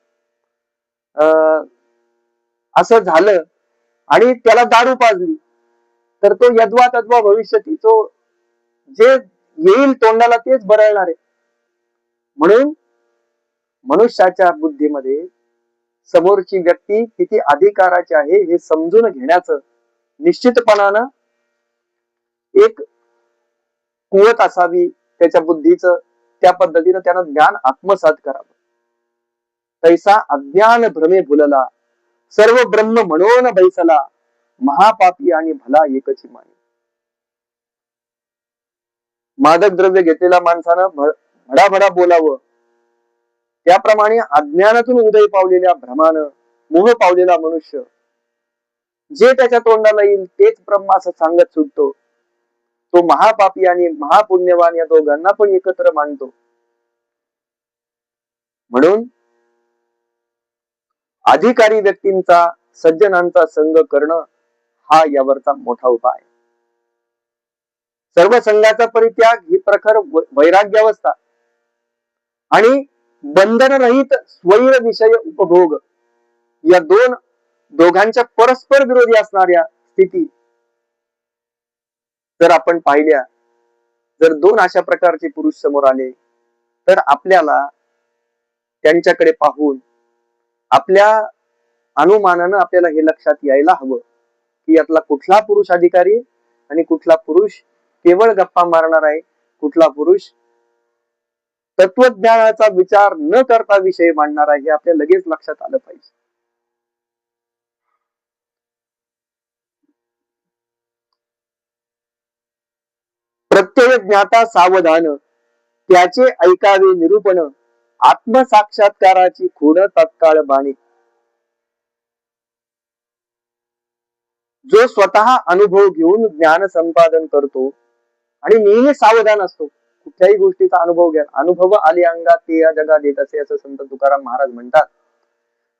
असं झालं आणि त्याला दारू पाजली तर तो यद्वा तद्वा भविष्यती, तो जे येईल तोंडाला तेच बरळणार आहे. म्हणून मनुष्याच्या बुद्धीमध्ये समोरची व्यक्ती किती अधिकाराची आहे हे समजून घेण्याचं निश्चितपणानं एक कुवत असावी त्याच्या बुद्धीचं, त्या पद्धतीनं त्यानं ज्ञान आत्मसात करावं. तैसा अज्ञान भ्रमे भुलला, सर्व ब्रह्म म्हणून बैसला, महापापी आणि भला एकची मानी. मादक द्रव्य घेतलेल्या माणसानं भडाभडा बोलावं, त्याप्रमाणे अज्ञानातून उदय पावलेल्या भ्रमानं मोह पावलेला मनुष्य जे त्याच्या तोंडाला येईल तेच ब्रह्म असं सांगत सुटतो. तो महापापी आणि महापुण्यवान या दोघांना पण एकत्र मानतो. म्हणून अधिकारी व्यक्तींचा, सज्जनांचा संग करणं हा यावरचा मोठा उपाय. सर्व संघाचा परित्याग ही प्रखर वैराग्यावस्था आणि बंधनरहित स्वैर विषय उपभोग या दोघांच्या परस्पर विरोधी असणाऱ्या स्थिती जर आपण पाहिल्या, जर दोन अशा प्रकारचे पुरुष समोर आले तर आपल्याला त्यांच्याकडे पाहून आपल्या अनुमानानं आपल्याला हे लक्षात यायला हवं की यातला कुठला पुरुष अधिकारी आणि कुठला पुरुष केवळ गप्पा मारणार आहे, कुठला पुरुष तत्वज्ञानाचा विचार न करता विषय मांडणार आहे, हे आपल्या लगेच लक्षात आलं पाहिजे. प्रत्यय ज्ञाता सावधान, त्याचे ऐकावे निरूपण, आत्मसाक्षात्काराची खूण तत्काळ बाणी. जो स्वतः अनुभव घेऊन ज्ञान संपादन करतो आणि नेहमी सावधान असतो, कुठल्याही गोष्टीचा अनुभव घ्या, अनुभव आले अंगात ते या जगात येत असे, असं संत तुकाराम महाराज म्हणतात.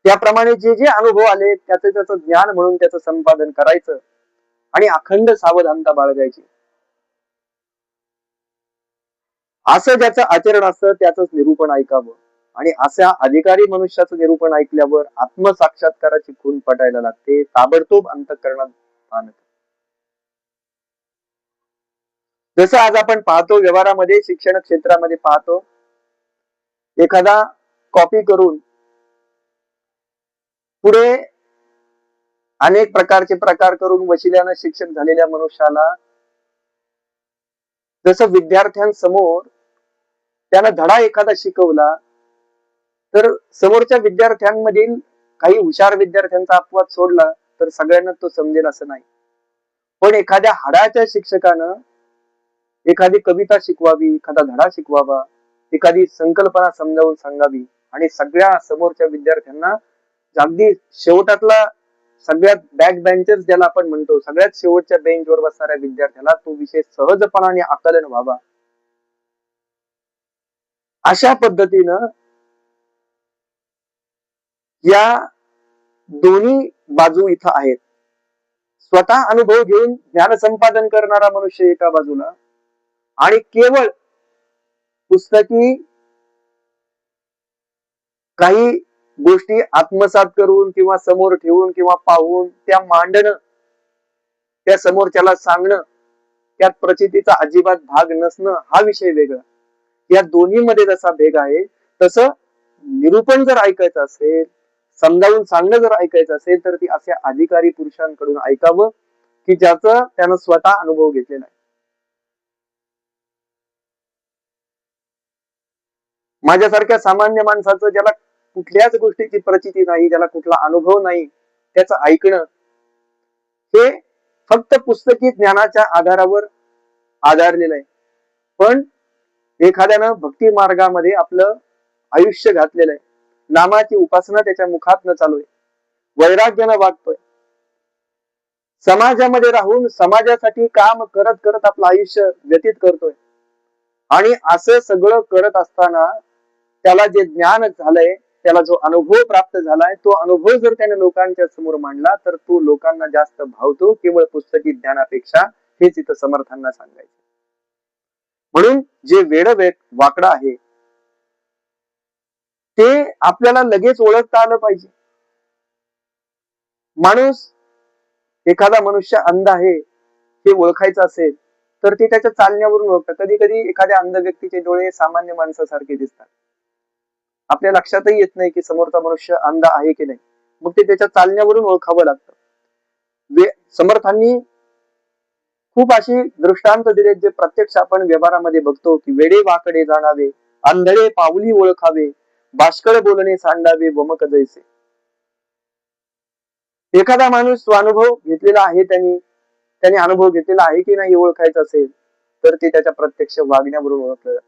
त्याप्रमाणे जे जे अनुभव आले त्याचं ज्ञान म्हणून त्याचं संपादन करायचं आणि अखंड सावधानता बाळगायची. असं ज्याचं आचरण असतं त्याच निरूपण ऐकावं आणि अशा अधिकारी मनुष्याचं निरूपण ऐकल्यावर आत्मसाक्षात्काराची खून पटायला लागते, ताबडतोब अंतःकरणात भान. जसं आज आपण पाहतो व्यवहारामध्ये, शिक्षण क्षेत्रामध्ये पाहतो, एखादा कॉपी करून पुढे अनेक प्रकारचे प्रकार करून वशिल्यानं शिक्षक झालेल्या मनुष्याला जसं विद्यार्थ्यांसमोर त्यानं धडा एखादा शिकवला तर समोरच्या विद्यार्थ्यांमधील काही हुशार विद्यार्थ्यांचा अपवाद सोडला तर सगळ्यांना तो समजेल असं नाही. पण एखाद्या हाडाच्या शिक्षकानं एखादी कविता शिकवावी, एखादा धडा शिकवावा, एखादी संकल्पना समजावून सांगावी, आणि सगळ्या समोरच्या विद्यार्थ्यांना अगदी शेवटातला सगळ्यात बॅक बेंचर्स ज्याला आपण म्हणतो, सगळ्यात शेवटच्या बेंचवर बसणाऱ्या विद्यार्थ्याला तो विषय सहजपणाने आकलन व्हावा, अशा पद्धतीनं या दोन्ही बाजू इथं आहेत. स्वतः अनुभव घेऊन ज्ञान संपादन करणारा मनुष्य एका बाजूला आणि केवळ पुस्तकी काही गोष्टी आत्मसात करून किंवा समोर ठेवून किंवा पाहून त्या मांडणं, त्या समोरच्याला सांगणं, त्यात प्रचितीचा अजिबात भाग नसणं हा विषय वेगळा. या दोन्ही मध्ये जसा भेग आहे तसं निरूपण जर ऐकायचं असेल, समजावून सांगणं जर ऐकायचं असेल तर ती अशा अधिकारी पुरुषांकडून ऐकावं की ज्याचं त्यानं स्वतः अनुभव घेतलेला आहे. माझ्यासारख्या सामान्य माणसाचं, ज्याला कुठल्याच गोष्टीची प्रचिती नाही, ज्याला कुठला अनुभव नाही, त्याचं ऐकणं हे फक्त पुस्तकी ज्ञानाच्या आधारावर आधारलेलं आहे. पण एखाद्यानं भक्ती मार्गामध्ये आपलं आयुष्य घातलेलं आहे, नामाची उपासना त्याच्या मुखातनं चालू आहे, वैराग्यानं वागतोय, समाजामध्ये राहून समाजासाठी काम करत करत आपलं आयुष्य व्यतीत करतोय, आणि असं सगळं करत असताना त्याला जे ज्ञान झालंय, त्याला जो अनुभव प्राप्त झालाय, तो अनुभव जर त्याने लोकांच्या समोर मांडला तर तो लोकांना जास्त भावतो केवळ पुस्तकी ज्ञानापेक्षा, हेच इथं समर्थांना सांगायचं. म्हणून जे वेड वाकडं आहे ते आपल्याला लगेच ओळखता आलं पाहिजे. एखादा मनुष्य अंध आहे हे ओळखायचं असेल तर ते त्याच्या चालण्यावरून ओळखतात. कधी कधी एखाद्या अंध व्यक्तीचे डोळे सामान्य माणसासारखे दिसतात, आपल्या लक्षातही येत नाही की समोरचा मनुष्य अंध आहे की नाही, मग ते त्याच्या चालण्यावरून ओळखावं लागतं. समर्थांनी खूप अशी दृष्टांत दिलेत जे प्रत्यक्ष आपण व्यवहारामध्ये बघतो की वेडे वाकडे जाणावे, आंधळे पावली ओळखावे, बाष्कळ बोलणे सांडावे वमक जैसे. एखादा माणूस अनुभव घेतलेला आहे, त्याने अनुभव घेतलेला आहे की नाही ओळखायचं असेल तर ते त्याच्या प्रत्यक्ष वागण्यावरून ओळखलं जातं.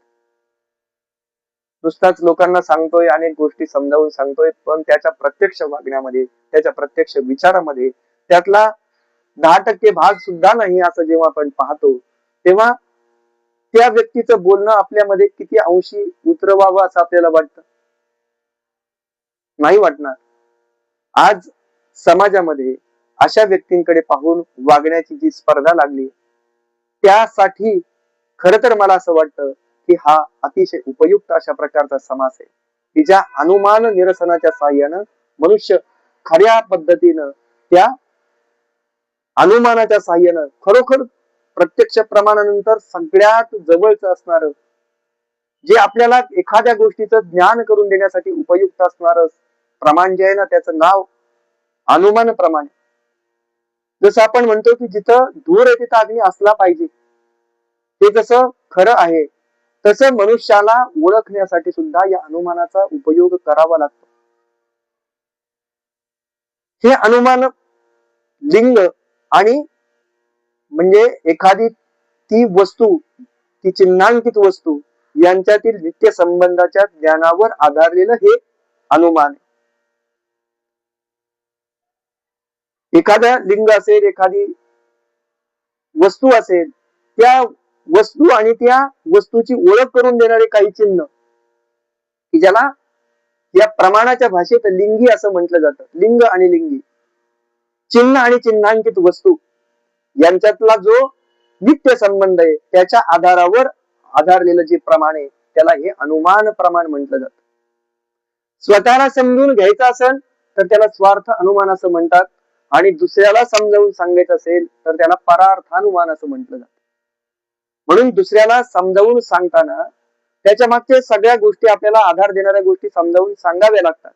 नुसताच लोकांना सांगतोय, अनेक गोष्टी समजावून सांगतोय, पण त्याच्या प्रत्यक्ष वागण्यामध्ये, त्याच्या प्रत्यक्ष विचारामध्ये त्यातला 10% भाग सुद्धा नाही असं जेव्हा आपण पाहतो, तेव्हा त्या व्यक्तीचं बोलणं आपल्यामध्ये किती अंशी उतरवावं असं आपल्याला वाटतं? नाही वाटणार. आज समाजामध्ये अशा व्यक्तींकडे पाहून वागण्याची जी स्पर्धा लागली, त्यासाठी खर तर मला असं वाटतं की हा अतिशय उपयुक्त अशा प्रकारचा समास आहे की ज्या अनुमान निरसनाच्या साह्यानं मनुष्य खऱ्या पद्धतीनं त्या अनुमानाच्या साह्यानं खरोखर प्रत्यक्ष प्रमाणानंतर सगळ्यात जवळचं असणार, जे आपल्याला एखाद्या गोष्टीचं ज्ञान करून देण्यासाठी उपयुक्त असणार प्रमाण जे आहे ना, त्याचं नाव अनुमान प्रमाण. जसं आपण म्हणतो की जिथं धूर आहे तिथं अग्नी असला पाहिजे, हे जसं खरं आहे तसं मनुष्याला ओळखण्यासाठी सुद्धा या अनुमानाचा उपयोग करावा लागतो. हे अनुमान लिंग आणि म्हणजे एखादी ती वस्तू, ती चिन्हांकित वस्तू यांच्यातील नित्य संबंधाच्या ज्ञानावर आधारलेलं हे अनुमान. एखादा लिंग असेल, एखादी वस्तू असेल, त्या वस्तू आणि त्या वस्तूची ओळख करून देणारे काही चिन्ह की ज्याला या प्रमाणाच्या भाषेत लिंगी असं म्हटलं जातं. लिंग आणि लिंगी, चिन्ह आणि चिन्हांकित वस्तू यांच्यातला जो नित्य संबंध आहे त्याच्या आधारावर आधारलेलं जे प्रमाण आहे त्याला हे अनुमान प्रमाण म्हटलं जातं. स्वतःला समजून घ्यायचं असेल तर त्याला स्वार्थ अनुमान असं म्हणतात, आणि दुसऱ्याला समजावून सांगायचं असेल तर त्याला परार्थानुमान असं म्हटलं जातं. म्हणून दुसऱ्याला समजावून सांगताना त्याच्या मागच्या सगळ्या गोष्टी, आपल्याला आधार देणाऱ्या गोष्टी समजावून सांगाव्या लागतात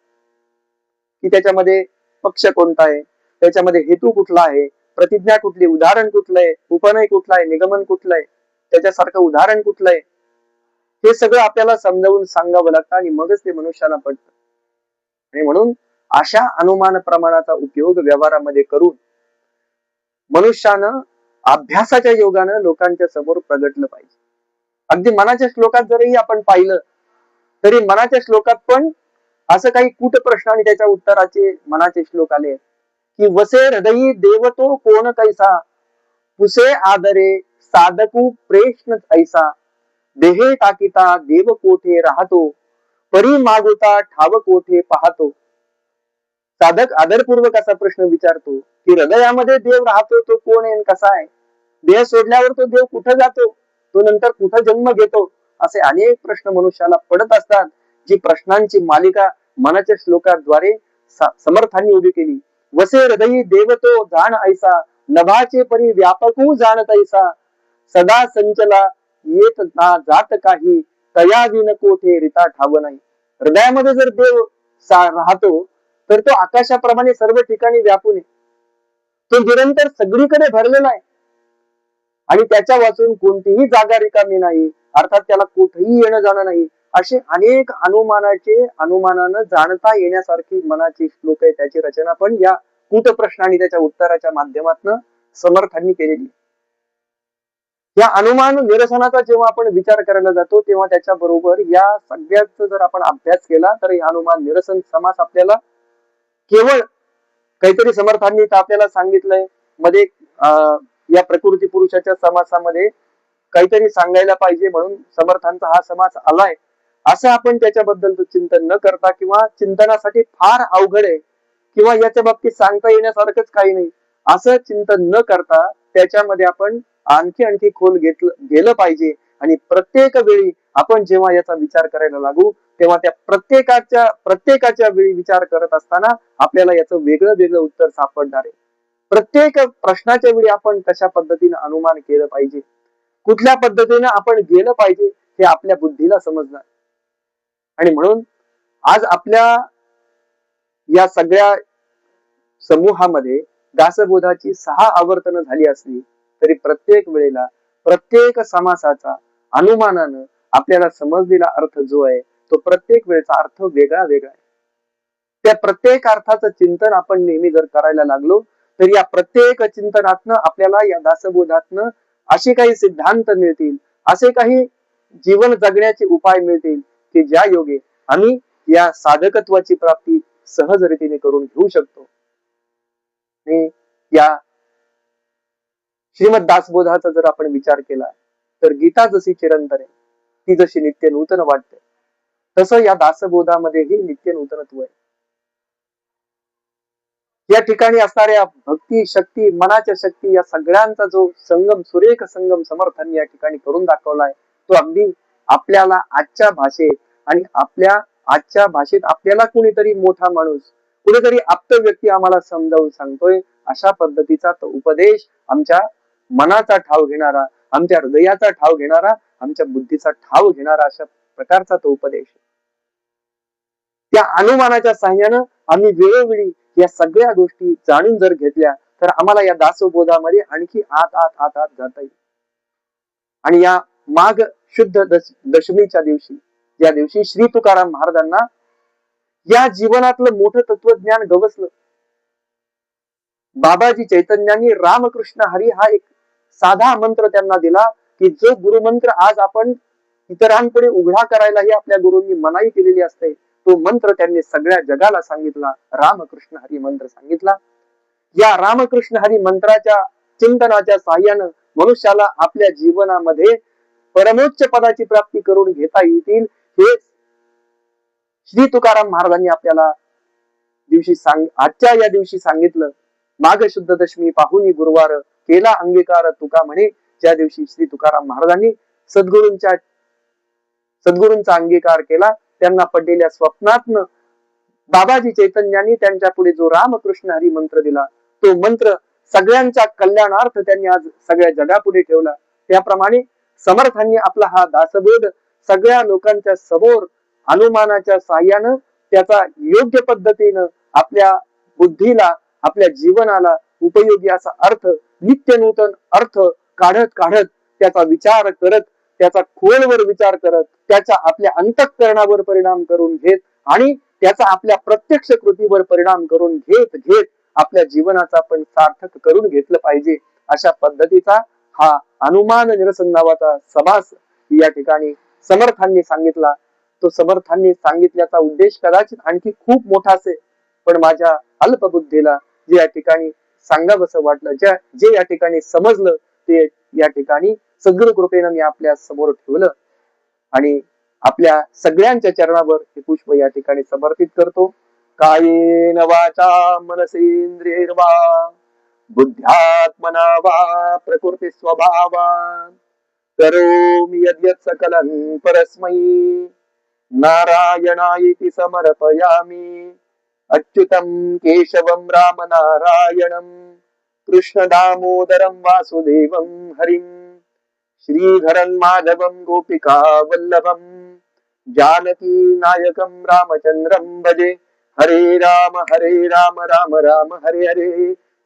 की त्याच्यामध्ये पक्ष कोणता आहे, त्याच्यामध्ये हेतू कुठला आहे, प्रतिज्ञा कुठली, उदाहरण कुठलं आहे, उपनय कुठला आहे, निगमन कुठलं आहे, त्याच्यासारखं उदाहरण कुठलं आहे, हे सगळं आपल्याला समजावून सांगावं लागतं आणि मगच ते मनुष्याला पडतं. आणि म्हणून अशा अनुमान प्रमाणाचा उपयोग व्यवहारामध्ये करून मनुष्यानं अभ्यासाच्या योगानं लोकांच्या समोर प्रगटलं पाहिजे. अगदी मनाच्या श्लोकात जरी आपण पाहिलं तरी मनाच्या श्लोकात पण असं काही कूट प्रश्न आणि त्याच्या उत्तराचे मनाचे श्लोक आले की वसे हृदयी देवतो कोण कैसा पुसे आदरे साधकू प्रश्न ऐसा देहे टाकिता देव कोठे राहतो परी मागुता ठाव कोठे पाहतो. साधक आदरपूर्वक असा प्रश्न विचारतो की हृदयामध्ये देव राहतो तो कोण आहे कसा आहे, देह सोडल्यावर तो देव कुठं जातो, तो नंतर कुठं जन्म घेतो, असे अनेक प्रश्न मनुष्याला पडत असतात. जी प्रश्नांची मालिका मनाच्या श्लोकाद्वारे समर्थांनी उभी केली. वसे हृदयी देवतो जाण ऐसा नभाचे परी व्यापकू जाणत ऐसा सदा संचला येत ना जात काही तया विन कोठे रिता ठाव नाही. हृदयामध्ये जर देव राहतो तर तो आकाशाप्रमाणे सर्व ठिकाणी व्यापून आहे, तो निरंतर सगळीकडे भरलेला आहे आणि त्याच्या वाचून कोणतीही जागा रिकामी नाही, अर्थात त्याला कुठेही येणं जाणं नाही. असे अनेक अनुमानानं जाणता येण्यासारखी मनाची श्लोक आहे. त्याची रचना पण या कूट प्रश्न आणि त्याच्या उत्तराच्या माध्यमातून समर्थांनी केलेली. या अनुमान निरसनाचा जेव्हा आपण विचार करायला जातो तेव्हा त्याच्या बरोबर या सगळ्याचा जर आपण अभ्यास केला तर या अनुमान निरसन समास आपल्याला केवळ काहीतरी समर्थांनी आपल्याला सांगितलंय मध्ये या प्रकृती पुरुषाच्या समासामध्ये काहीतरी सांगायला पाहिजे म्हणून समर्थांचा हा समास आलाय असं आपण त्याच्याबद्दल चिंतन न करता किंवा चिंतनासाठी फार अवघड आहे किंवा याच्या बाबतीत सांगता येण्यासारखंच काही नाही असं चिंतन न करता त्याच्यामध्ये आपण आणखी खोल गेलं पाहिजे. आणि प्रत्येक वेळी आपण जेव्हा याचा विचार करायला लागू तेव्हा त्या प्रत्येकाच्या वेळी विचार करत असताना आपल्याला याचं वेगळं उत्तर सापडणार आहे. प्रत्येक प्रश्नाच्या वेळी आपण कशा पद्धतीने अनुमान केलं पाहिजे, कुठल्या पद्धतीने आपण गेलं पाहिजे हे आपल्या बुद्धीला समजणार. आणि म्हणून आज आपल्या या सगळ्या समूहामध्ये दासबोधाची 6 आवर्तन झाली असली तरी प्रत्येक वेळेला प्रत्येक समासाचा अनुमानानं आपल्याला समजलेला अर्थ जो आहे तो प्रत्येक वेळेचा अर्थ वेगळा आहे. त्या प्रत्येक अर्थाचं चिंतन आपण नेहमी जर करायला लागलो तर या प्रत्येक चिंतनातनं आपल्याला या दासबोधातनं असे काही सिद्धांत मिळतील, असे काही जीवन जगण्याचे उपाय मिळतील की ज्या योगे आम्ही या साधकत्वाची प्राप्ती सहज रीतीने करून घेऊ शकतो. या श्रीमद दासबोधाचा जर आपण विचार केला तर गीता जशी चिरंतन आहे, ती जशी नित्य नूतन वाटते, तसं या दासबोधामध्येही नित्य नूतनत्व आहे. या ठिकाणी असणाऱ्या भक्ती शक्ती, मनाच्या शक्ती या सगळ्यांचा जो संगम, सुरेख संगम समर्थांनी या ठिकाणी करून दाखवलाय तो अगदी आपल्याला आजच्या भाषेत आणि आजच्या भाषेत आपल्याला कुणीतरी मोठा माणूस, कुणीतरी आप्त व्यक्ती आम्हाला समजावून सांगतोय अशा पद्धतीचा तो उपदेश आमच्या मनाचा ठाव घेणारा, आमच्या हृदयाचा ठाव घेणारा, आमच्या बुद्धीचा ठाव घेणारा अशा प्रकारचा तो उपदेश. त्या अनुमानाच्या साह्यानं आम्ही वेळोवेळी या सगळ्या गोष्टी जाणून जर घेतल्या तर आम्हाला या दासबोधामध्ये आणखी आत जाता येईल. आणि या माघ शुद्ध दशमीच्या दिवशी, या दिवशी श्री तुकाराम महाराजांना या जीवनातलं मोठं तत्वज्ञान गवसलं. बाबाजी चैतन्यांनी रामकृष्ण हरी हा एक साधा मंत्र त्यांना दिला की जो गुरुमंत्र आज आपण इतरांपुढे उघडा करायलाही आपल्या गुरूंनी मनाई केलेली असते, तो मंत्र त्यांनी सगळ्या जगाला सांगितला, रामकृष्ण हरी मंत्र सांगितला. या रामकृष्ण हरी मंत्राच्या चिंतनाच्या साह्यानं मनुष्याला आपल्या जीवनामध्ये परमोच्च पदाची प्राप्ती करून घेता येतील हे श्री तुकाराम महाराजांनी आपल्याला आजच्या या दिवशी सांगितलं. माघ शुद्ध दशमी पाहुनी गुरुवार केला अंगीकार तुका म्हणे, ज्या दिवशी श्री तुकाराम महाराजांनी सद्गुरूंचा अंगीकार केला, त्यांना पडलेल्या स्वप्नातनं बाबाजी चैतन्यांनी त्यांच्या पुढे जो रामकृष्ण हरी मंत्र दिला, तो मंत्र सगळ्यांच्या कल्याणार्थ त्यांनी आज सगळ्या जगापुढे ठेवला. त्याप्रमाणे समर्थांनी आपला हा दासबोध सगळ्या लोकांच्या समोर अनुमानाच्या साह्यानं त्याचा योग्य पद्धतीनं आपल्या बुद्धीला, आपल्या जीवनाला उपयोगी असा अर्थ, नित्य नूतन अर्थ काढत त्याचा विचार करत, त्याचा खोलवर विचार करत, त्याचा आपल्या अंतःकरणावर परिणाम करून घेत आणि त्याचा आपल्या प्रत्यक्ष कृतीवर परिणाम करून घेत आपल्या जीवनाचा आपण सार्थक करून घेतलं पाहिजे. अशा पद्धतीचा हा अनुमान निरसन नावाचा समास या ठिकाणी समर्थांनी सांगितला. तो समर्थांनी सांगितल्याचा उद्देश कदाचित आणखी खूप मोठा असेल, पण माझ्या अल्पबुद्धीला जे या ठिकाणी सांगावंसं वाटलं, जे या ठिकाणी समजलं, ते या ठिकाणी सद्गुरु कृपेनं मी आपल्या समोर ठेवलं आणि आपल्या सगळ्यांच्या चरणावर हे पुष्प या ठिकाणी समर्पित करतो. कायेन वाचा मनसेंद्रियर्वा बुद्ध्यात्मना वा प्रकृती स्वभावान् करोमि यद्यत् सकलं परस्मै नारायणायेति समर्पयामि. अच्युतं केशवं रामनारायणं कृष्ण दामोदरं वासुदेवं हरिं श्रीधरं माधवं गोपिका वल्लभं जानकी नायकं रामचन्द्रं भजे. हरे राम राम राम हरे हरे,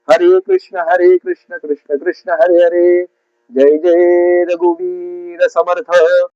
हरे कृष्ण कृष्ण कृष्ण हरे हरे. जय जय रघुवीर समर्थ.